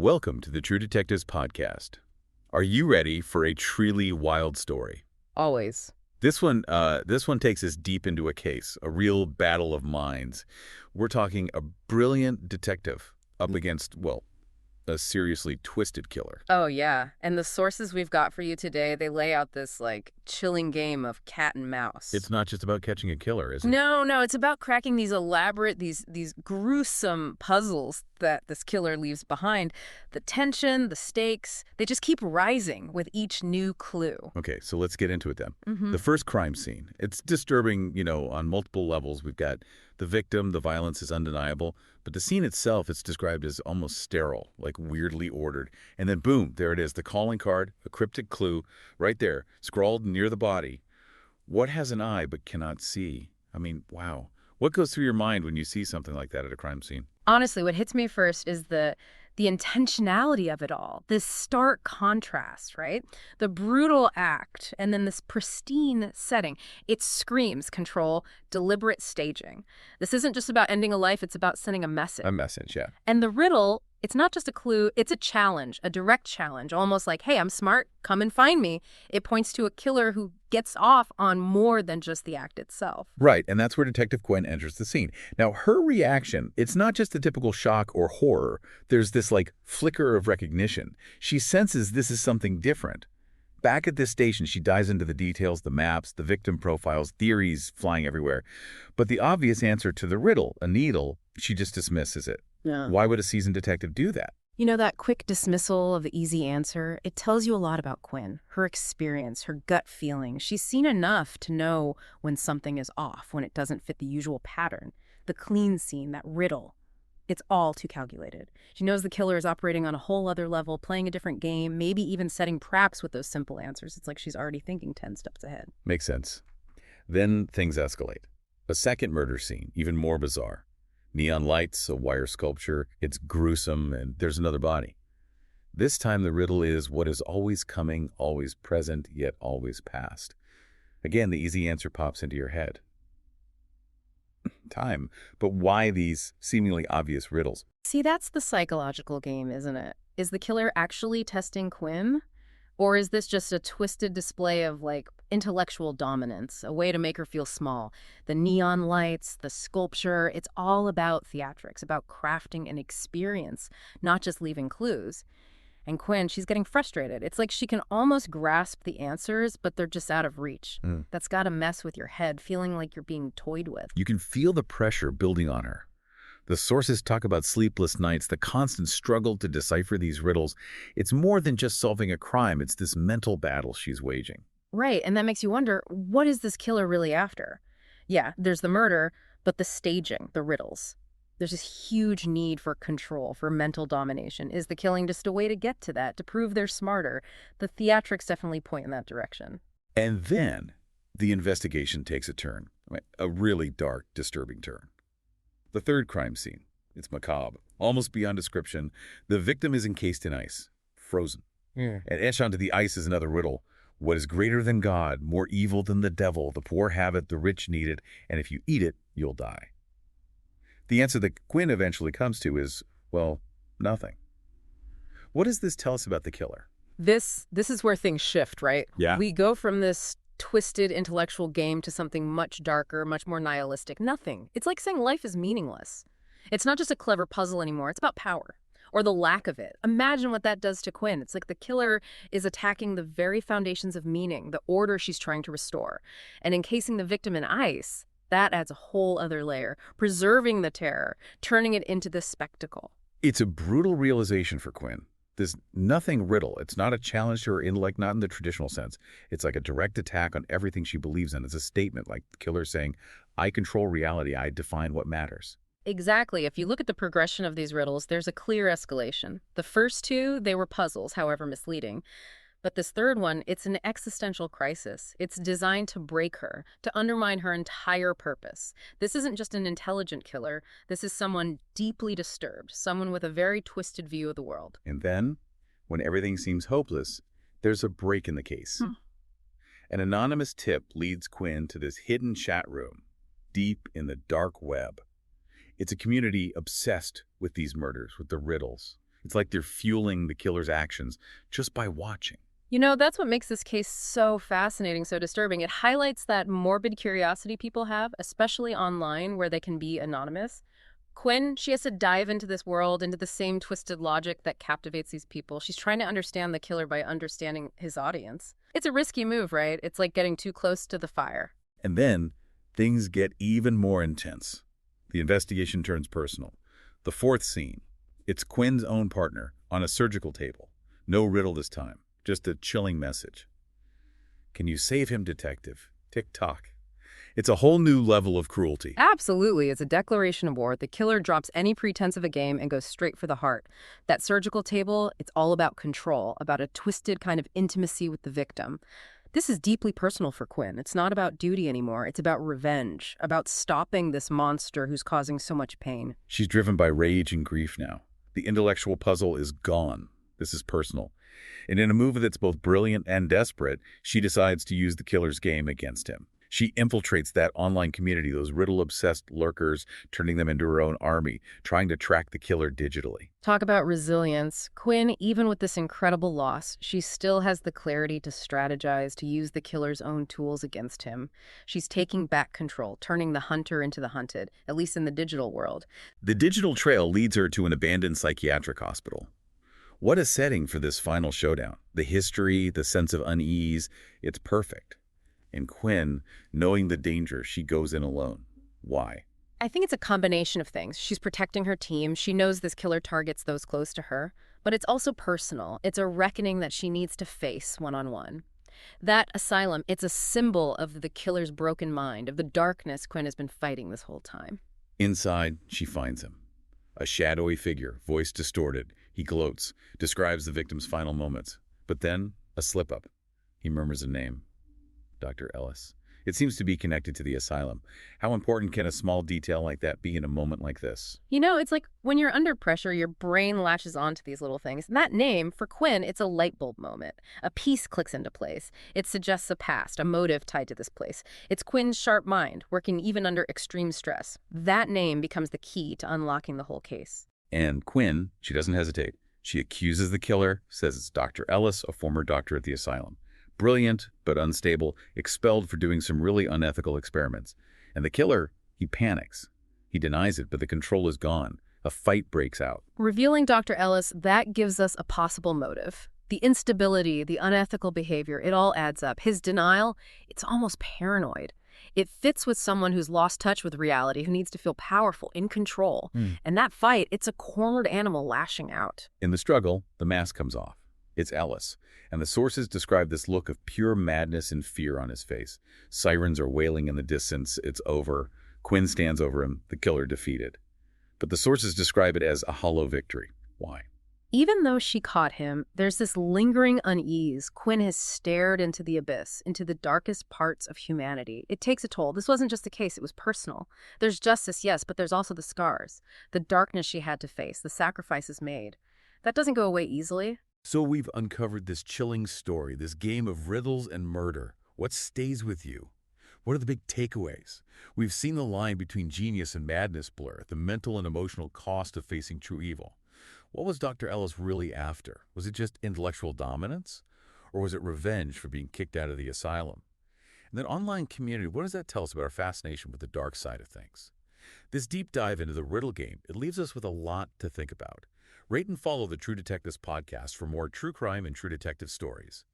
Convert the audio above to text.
Welcome to the True Detectives podcast. Are you ready for a truly wild story? Always. This one takes us deep into a case, a real battle of minds. We're talking a brilliant detective up against, well, a seriously twisted killer. Oh, yeah. And the sources we've got for you today, they lay out this, chilling game of cat and mouse. It's not just about catching a killer, is it? No, it's about cracking these elaborate, these gruesome puzzles that this killer leaves behind. The tension, the stakes, they just keep rising with each new clue. Okay, so let's get into it then. Mm-hmm. The first crime scene. It's disturbing, on multiple levels. We've got the victim, the violence is undeniable, but the scene itself, it's described as almost sterile, like weirdly ordered. And then boom, there it is, the calling card, a cryptic clue, right there, scrawled near the body. What has an eye but cannot see? I mean, wow. What goes through your mind when you see something like that at a crime scene? Honestly, what hits me first is the intentionality of it all, this stark contrast, right? The brutal act and then this pristine setting. It screams control, deliberate staging. This isn't just about ending a life, it's about sending a message. A message, yeah. And the riddle, it's not just a clue, it's a challenge, a direct challenge, almost like, hey, I'm smart, come and find me. It points to a killer who gets off on more than just the act itself. Right, and that's where Detective Quinn enters the scene. Now, her reaction, it's not just the typical shock or horror. There's this, flicker of recognition. She senses this is something different. Back at this station, she dives into the details, the maps, the victim profiles, theories flying everywhere. But the obvious answer to the riddle, a needle, she just dismisses it. Yeah. Why would a seasoned detective do that? You know, that quick dismissal of the easy answer, it tells you a lot about Quinn, her experience, her gut feeling. She's seen enough to know when something is off, when it doesn't fit the usual pattern. The clean scene, that riddle, it's all too calculated. She knows the killer is operating on a whole other level, playing a different game, maybe even setting traps with those simple answers. It's like she's already thinking 10 steps ahead. Makes sense. Then things escalate. A second murder scene, even more bizarre. Neon lights, a wire sculpture, it's gruesome, and there's another body. This time the riddle is what is always coming, always present, yet always past. Again, the easy answer pops into your head. Time. But why these seemingly obvious riddles? See, that's the psychological game, isn't it? Is the killer actually testing Quinn? Or is this just a twisted display of, intellectual dominance, a way to make her feel small? The neon lights, the sculpture, it's all about theatrics, about crafting an experience, not just leaving clues. And Quinn, she's getting frustrated. It's like she can almost grasp the answers, but they're just out of reach. That's got to mess with your head, feeling like you're being toyed with. You can feel the pressure building on her. The sources talk about sleepless nights, the constant struggle to decipher these riddles. It's more than just solving a crime. It's this mental battle she's waging. Right, and that makes you wonder, what is this killer really after? Yeah, there's the murder, but the staging, the riddles. There's this huge need for control, for mental domination. Is the killing just a way to get to that, to prove they're smarter? The theatrics definitely point in that direction. And then the investigation takes a turn, a really dark, disturbing turn. The third crime scene. It's macabre, almost beyond description. The victim is encased in ice, frozen. And etched onto the ice is another riddle. What is greater than God, more evil than the devil? The poor have it, the rich need it, and if you eat it, you'll die. The answer that Quinn eventually comes to is, well, nothing. What does this tell us about the killer? This is where things shift, right? Yeah. We go from this twisted intellectual game to something much darker, much more nihilistic. Nothing. It's like saying life is meaningless. It's not just a clever puzzle anymore. It's about power, or the lack of it. Imagine what that does to Quinn. It's like the killer is attacking the very foundations of meaning, the order she's trying to restore. And encasing the victim in ice, that adds a whole other layer, preserving the terror, turning it into this spectacle. It's a brutal realization for Quinn. There's nothing riddle. It's not a challenge to her intellect, not in the traditional sense. It's like a direct attack on everything she believes in. It's a statement, like the killer saying, I control reality. I define what matters. Exactly. If you look at the progression of these riddles, there's a clear escalation. The first two, they were puzzles, however misleading. But this third one, it's an existential crisis. It's designed to break her, to undermine her entire purpose. This isn't just an intelligent killer. This is someone deeply disturbed, someone with a very twisted view of the world. And then, when everything seems hopeless, there's a break in the case. An anonymous tip leads Quinn to this hidden chat room, deep in the dark web. It's a community obsessed with these murders, with the riddles. It's like they're fueling the killer's actions just by watching. You know, that's what makes this case so fascinating, so disturbing. It highlights that morbid curiosity people have, especially online where they can be anonymous. Quinn, she has to dive into this world, into the same twisted logic that captivates these people. She's trying to understand the killer by understanding his audience. It's a risky move, right? It's like getting too close to the fire. And then things get even more intense. The investigation turns personal. The fourth scene. It's Quinn's own partner on a surgical table. No riddle this time. Just a chilling message. Can you save him, detective? Tick-tock. It's a whole new level of cruelty. Absolutely. It's a declaration of war. The killer drops any pretense of a game and goes straight for the heart. That surgical table, it's all about control, about a twisted kind of intimacy with the victim. This is deeply personal for Quinn. It's not about duty anymore. It's about revenge, about stopping this monster who's causing so much pain. She's driven by rage and grief now. The intellectual puzzle is gone. This is personal. And in a move that's both brilliant and desperate, she decides to use the killer's game against him. She infiltrates that online community, those riddle-obsessed lurkers, turning them into her own army, trying to track the killer digitally. Talk about resilience. Quinn, even with this incredible loss, she still has the clarity to strategize, to use the killer's own tools against him. She's taking back control, turning the hunter into the hunted, at least in the digital world. The digital trail leads her to an abandoned psychiatric hospital. What a setting for this final showdown. The history, the sense of unease, it's perfect. And Quinn, knowing the danger, she goes in alone. Why? I think it's a combination of things. She's protecting her team. She knows this killer targets those close to her. But it's also personal. It's a reckoning that she needs to face one-on-one. That asylum, it's a symbol of the killer's broken mind, of the darkness Quinn has been fighting this whole time. Inside, she finds him. A shadowy figure, voice distorted. He gloats, describes the victim's final moments. But then, a slip-up. He murmurs a name. Dr. Ellis. It seems to be connected to the asylum. How important can a small detail like that be in a moment like this? You know, it's like when you're under pressure, your brain latches onto these little things. And that name, for Quinn, it's a light bulb moment. A piece clicks into place. It suggests a past, a motive tied to this place. It's Quinn's sharp mind, working even under extreme stress. That name becomes the key to unlocking the whole case. And Quinn, she doesn't hesitate. She accuses the killer, says it's Dr. Ellis, a former doctor at the asylum. Brilliant, but unstable, expelled for doing some really unethical experiments. And the killer, he panics. He denies it, but the control is gone. A fight breaks out. Revealing Dr. Ellis, that gives us a possible motive. The instability, the unethical behavior, it all adds up. His denial, it's almost paranoid. It fits with someone who's lost touch with reality, who needs to feel powerful, in control. And that fight, it's a cornered animal lashing out. In the struggle, the mask comes off. It's Ellis, and the sources describe this look of pure madness and fear on his face. Sirens are wailing in the distance. It's over. Quinn stands over him, the killer defeated. But the sources describe it as a hollow victory. Why? Even though she caught him, there's this lingering unease. Quinn has stared into the abyss, into the darkest parts of humanity. It takes a toll. This wasn't just a case, it was personal. There's justice, yes, but there's also the scars, the darkness she had to face, the sacrifices made. That doesn't go away easily. So we've uncovered this chilling story, this game of riddles and murder. What stays with you? What are the big takeaways? We've seen the line between genius and madness blur, the mental and emotional cost of facing true evil. What was Dr. Ellis really after? Was it just intellectual dominance? Or was it revenge for being kicked out of the asylum? And then online community, what does that tell us about our fascination with the dark side of things? This deep dive into the riddle game, it leaves us with a lot to think about. Rate and follow the True Detectives podcast for more true crime and true detective stories.